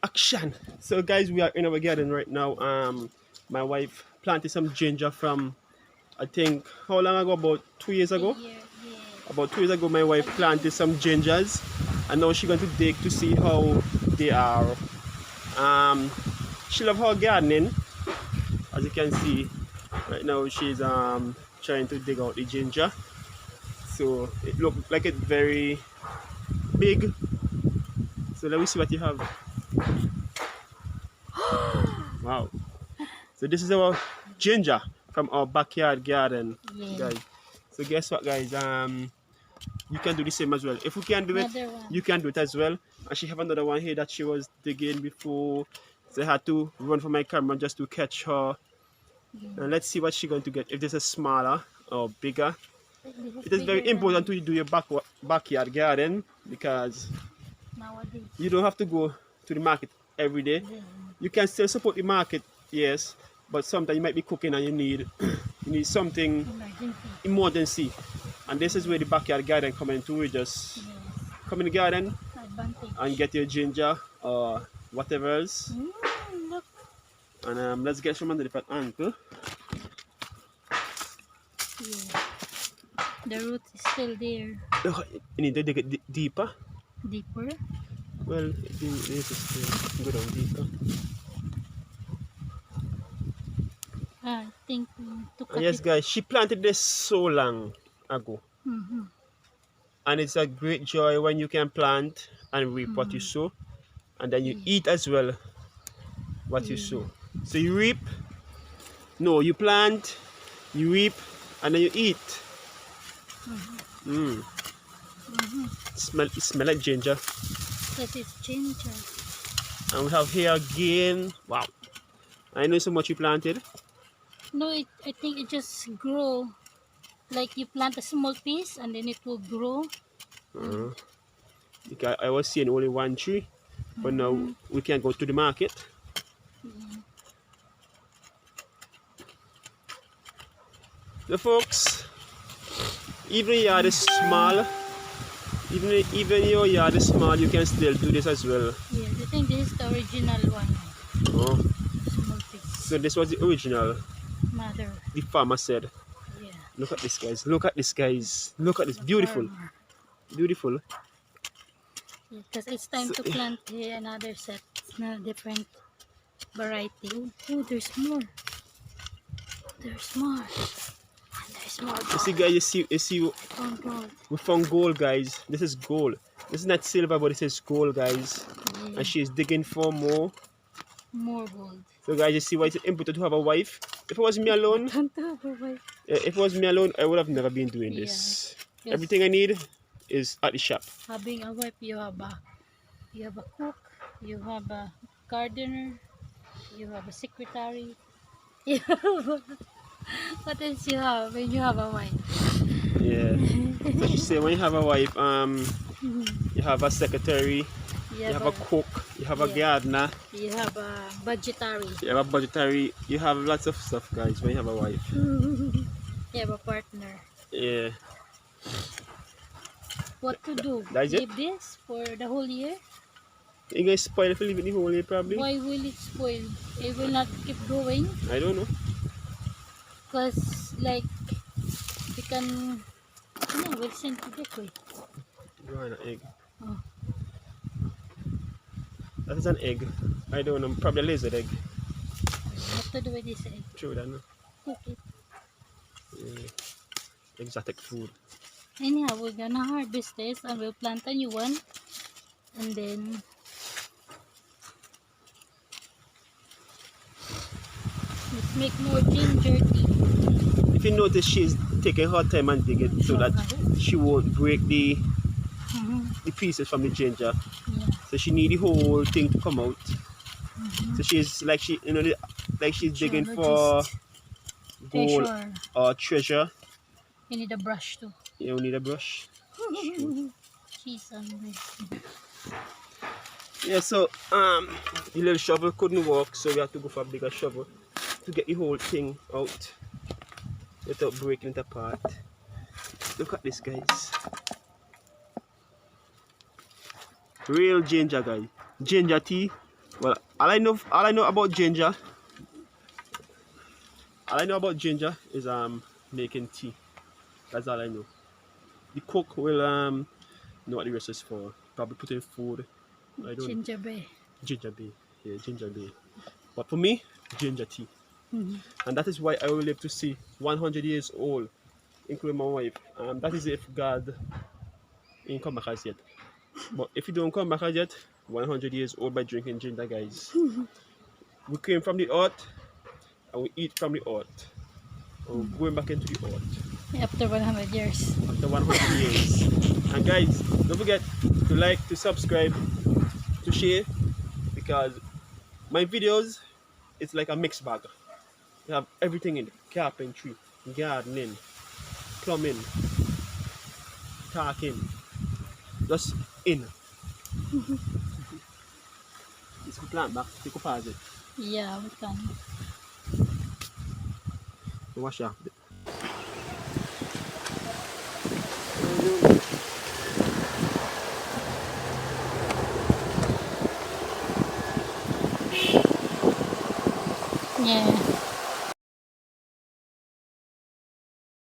Action. So guys, we are in our garden right now. My wife planted some ginger from, I think, how long ago? About 2 years A ago. year, yeah. About 2 years ago, my wife planted some gingers, and now she's going to dig to see how they are. Um, she loves her gardening, as you can see. Right now, she's trying to dig out the ginger. So it looks like it's very big. So let me see what you have. Wow. So this is our ginger from our backyard garden, Yeah. guys. So guess what, guys? You can do the same as well. If we can do it, Another one. you can do it as well. And she have another one here that she was digging before. So I had to run for my camera just to catch her. And let's see what she's going to get. If this is smaller or bigger. This It is very bigger important than to do your backyard garden because nowadays. you don't have to go to the market every day. Yeah. You can still support the market, yes, but sometimes you might be cooking and you need something Emergency. emergency. And this is where the backyard garden come into. We just Yes. come in the garden Advantage. and get your ginger or whatever else. Look. And let's get from under the pot angle. Yeah. The root is still there. Look, you need to dig it deeper. Deeper. Well, this is still go down deeper. I think to cut Yes, it. guys, she planted this so long ago. Mm-hmm. And it's a great joy when you can plant and reap what you sow, and then you eat as well what you sow. So you reap, no, you plant, you reap, and then you eat. It smell like ginger. Because it's ginger. And we have here again, wow, I know so much you planted. No, I think it just grow. Like you plant a small piece and then it will grow. Because I was seeing only one tree, but now we can go to the market. So folks, even your yard is small, even your yard is small, you can still do this as well. Yeah, I think this is the original one. Oh, Small piece. so this was the original, Mother. the farmer said. Yeah. Look at this, guys. Look at this, guys. Look at this. Beautiful. Farmer. Beautiful. Because it's time to plant another set, different variety. Oh, there's more. There's more. And there's more. You see, guys, you see, Oh, God. we found gold, guys. This is gold. This is not silver, but this is gold, guys. Yeah. And she's digging for more. More gold. So, guys, you see why it's important to have a wife. If it was me alone, Don't have a wife. if it was me alone, I would have never been doing this. Yes. Everything I need is at the shop. Having a wife, you have a cook, you have a gardener, you have a secretary. You have what else you have when you have a wife? Yeah. So she say when you have a wife, you have a secretary, you have a cook, you have a gardener, you have a budgetary, you have a budgetary, you have lots of stuff, guys, when you have a wife. you have a partner. Yeah. What to do? That's it? Leave this for the whole year? You guys spoil if you leave it the whole year, probably. Why will it spoil? It will not keep going? I don't know. Because like we can, we'll send to that way. You want an egg? Oh. That is an egg. I don't know. Probably a lizard egg. What to do with this egg? True that, no? Cook it. Yeah. Exotic food. Anyhow, we're gonna harvest this and we'll plant a new one. And then let's make more ginger tea. If you notice, she's taking her time and dig it so that she won't break the pieces from the ginger. Yeah. So she need the whole thing to come out. So she's like like she's digging for Geologist. gold Treasure. or treasure. You need a brush too. You need a brush. Cheese on this. Yeah, so the little shovel couldn't work, so we had to go for a bigger shovel to get the whole thing out without breaking it apart. Look at this, guys. Real ginger, guys. Ginger tea. Well, all I know about ginger is making tea. That's all I know. The cook will know what the rest is for. Probably put in food. I don't Ginger bay. ginger beer. Yeah, ginger beer. But for me, ginger tea. Mhm. And that is why I will live to see 100 years old, including my wife. That is if God ain't come back as yet. But if you don't come back as yet, 100 years old by drinking ginger, guys. We came from the earth and we eat from the earth. And we're going back into the earth After 100 years. after 100 years. And guys, don't forget to like, to subscribe, to share, because my videos, it's like a mixed bag. You have everything in it. Carpentry, gardening, plumbing, talking, just in. It's a plant back, you can pause it. Yeah, we can. Wash off. Yeah.